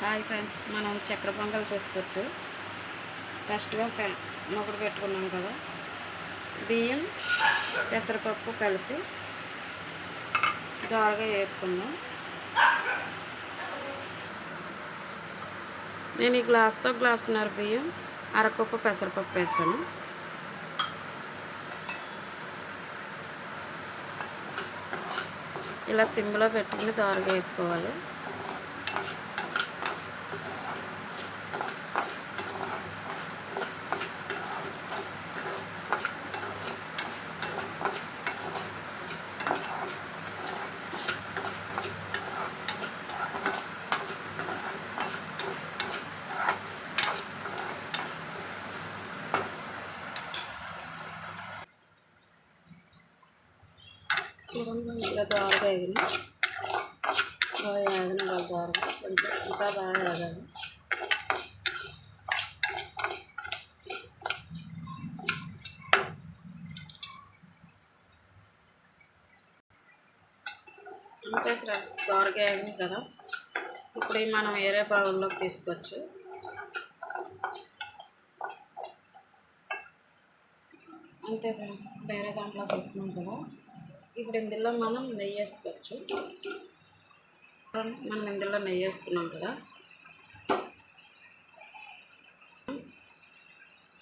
Hi friends, మనం చక్కెర పొంగల్ చేసుకోవచ్చు. ఫస్ట్గా మొగుడు పెట్టుకున్నాం కదా, బియ్యం పెసరపప్పు కలిపి దోరగా వేపుకున్నాం. నేను ఈ గ్లాస్తో గ్లాసున్నర బియ్యం, అరకప్పు పెసరపప్పు వేసాను. ఇలా సిమ్లో పెట్టుకుని దోరగా వేపుకోవాలి. ఇలా దోరగా వేగిన బాగా వేగన బాగా దోరగా కొంచెం ఇంకా బాగా వేగాలి. అంతే ఫ్రెండ్స్, దోరగా వేగినాయి కదా. ఇప్పుడు మనం వేరే బౌల్లోకి తీసుకోవచ్చు. అంతే ఫ్రెండ్స్, వేరే దాంట్లో తీసుకున్నాం కదా. ఇప్పుడు ఇందులో మనం నెయ్యి వేసుకోవచ్చు. మనం ఇందులో నెయ్యి వేసుకున్నాం కదా,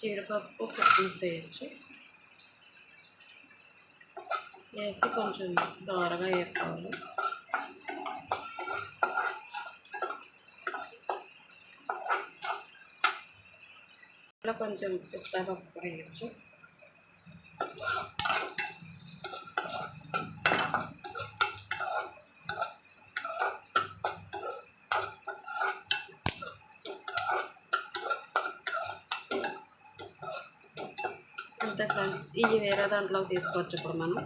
జీడిపప్పు కిస్మిస్ వేయచ్చు. వేసి కొంచెం దోరగా వేసుకోవాలి. ఇలా కొంచెం పిస్తా పప్పు వేయచ్చు. అంతే ఫ్రెండ్స్, ఇవి వేరే దాంట్లో తీసుకోవచ్చు. ఇప్పుడు మనం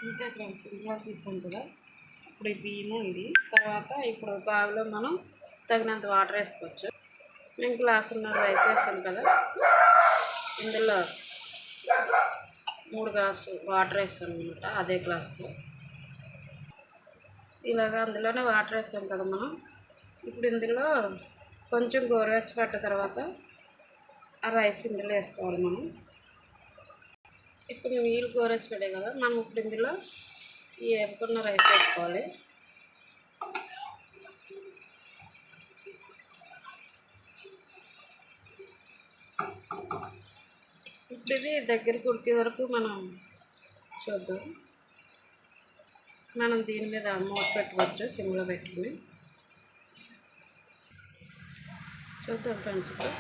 అంతే ఫ్రెండ్స్, ఇలా తీసాం కదా. ఇప్పుడు ఈ బియ్యము ఇది తర్వాత ఇప్పుడు బావిలో మనం తగినంత వాటర్ వేసుకోవచ్చు. నేను గ్లాసున్నర రైస్ వేసాను కదా, ఇందులో 3 గ్లాసులు వాటర్ వేసాను అనమాట. అదే గ్లాస్తో ఇలాగ అందులోనే వాటర్ వేసాం కదా మనం. ఇప్పుడు ఇందులో కొంచెం గోరువెచ్చ పట్టిన తర్వాత ఆ రైస్ ఇందులో వేసుకోవాలి మనం. ఇప్పుడు నీళ్ళు గోరువెచ్చ పడాయి కదా, మనం ఇప్పుడు ఇందులో ఈ వేపుకున్న రైస్ వేసుకోవాలి. ఇప్పుడు ఇది దగ్గరికి ఉడికే వరకు మనం చూద్దాం. మనం దీని మీద మూత పెట్టుకోవచ్చు, సిమ్లో పెట్టుకుని చూద్దాం ఫ్రెండ్స్. ఇప్పుడు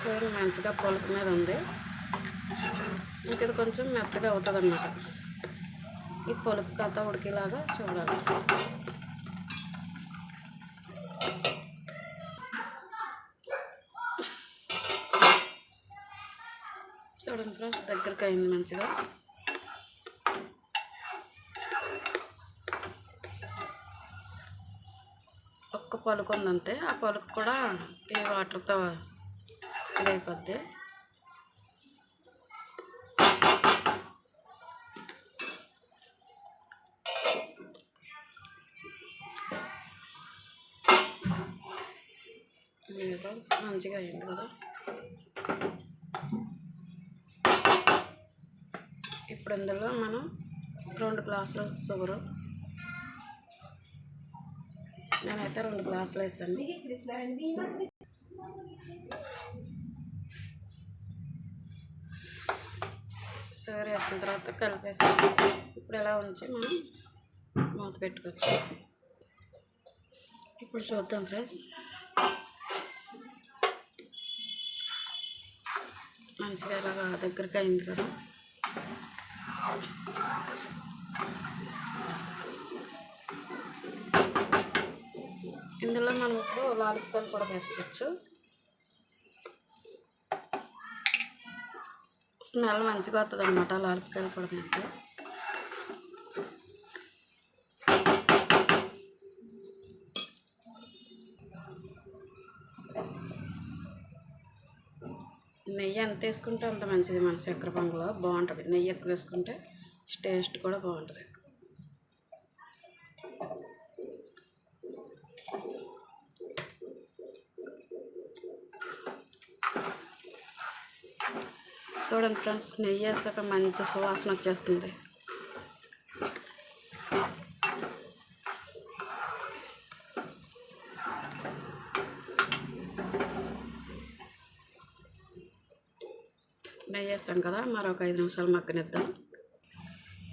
చూడండి, మంచిగా పొలుపు మీద ఉంది. ఇంక ఇది కొంచెం మెత్తగా అవుతుంది అన్నమాట. ఈ పొలుపు కథ ఉడికేలాగా చూడాలి. చూడండి ఫ్రెండ్స్, దగ్గరికి అయింది మంచిగా. ఒక్క పలుకు ఉందంతే, ఆ పలుకు కూడా ఈ వాటర్తో ఇదైపోద్ది. మంచిగా అయింది కదా. ఇప్పుడు ఇందులో మనం 2 గ్లాసుల షుగరు, నేనైతే 2 గ్లాసులు వేసాను. షుగర్ వేసిన తర్వాత కలిపేసి ఇప్పుడు ఇలా ఉంచి మనం మూత పెట్టుకోవచ్చు. ఇప్పుడు చూద్దాం ఫ్రెండ్స్, మంచిగా ఇలాగా దగ్గరికి అయింది కదా. ఇందులో మనం ఇప్పుడు లాలిపాయలు కూడా వేసుకోవచ్చు. స్మెల్ మంచిగా వస్తుంది అన్నమాట లాలిపాయలు కూడా వేస్తే. నెయ్యి ఎంత వేసుకుంటే అంత మంచిది. మన చక్కెర పొంగల్లో బాగుంటుంది. నెయ్యి ఎక్కువ వేసుకుంటే టేస్ట్ కూడా బాగుంటుంది. చూడండి ఫ్రెండ్స్, నెయ్యి వేసాక మంచి సువాసన వచ్చేస్తుంది. నెయ్యి వేసాం కదా, మరొక 5 నిమిషాలు మగ్గనిద్దాం.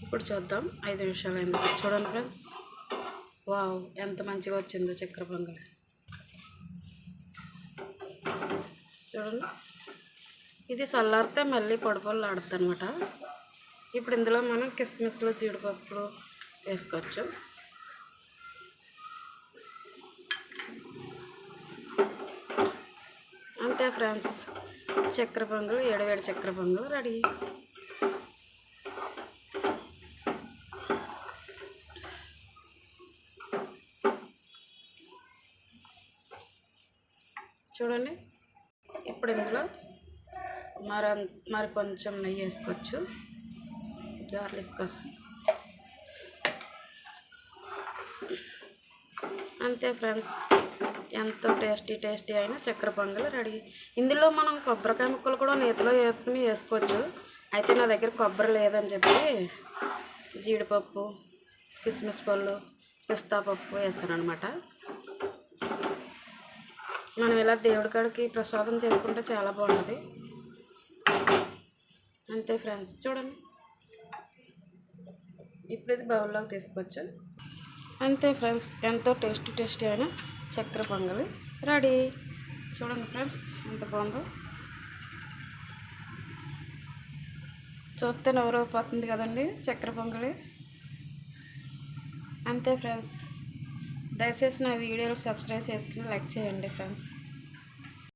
ఇప్పుడు చూద్దాం 5 నిమిషాలు అయింది. చూడండి ఫ్రెండ్స్, వావ్ ఎంత మంచిగా వచ్చిందో చక్కెర పొంగలి. చూడండి, ఇది చల్లారితే మళ్ళీ పొడి ఆడుతుంది అనమాట. ఇప్పుడు ఇందులో మనం కిస్మిస్లు జీడిపప్పులు వేసుకోవచ్చు. అంతే ఫ్రెండ్స్, చక్కెర పొంగలు, వేడివేడి చక్కెర పొంగలు రెడీ. చూడండి, ఇప్పుడు ఇందులో మరి కొంచెం నెయ్యి వేసుకోవచ్చు గార్లిక్స్ కోసం. అంతే ఫ్రెండ్స్, ఎంతో టేస్టీ అయిన చక్కెర పొంగల్ రెడీ. ఇందులో మనం కొబ్బరికాయ ముక్కలు కూడా నేతిలో వేసుకుని వేసుకోవచ్చు. అయితే నా దగ్గర కొబ్బరి లేదని చెప్పి జీడిపప్పు, కిస్మిస్ పళ్ళు, పిస్తా పప్పు వేస్తాను అనమాట. మనం ఇలా దేవుడి కాడికి ప్రసాదం చేసుకుంటే చాలా బాగుంటుంది. అంతే ఫ్రెండ్స్, చూడండి ఇప్పుడు ఇది బౌల్లోకి తీసుకోవచ్చు. అంతే ఫ్రెండ్స్, ఎంతో టేస్టీ అయిన చక్కెర పొంగలి రెడీ. చూడండి ఫ్రెండ్స్, ఎంత బాగుందో, చూస్తే నవ్వురైపోతుంది కదండి చక్కెర పొంగలి. అంతే ఫ్రెండ్స్, దయచేసి నా వీడియోలు సబ్స్క్రైబ్ చేసుకుని లైక్ చేయండి ఫ్రెండ్స్.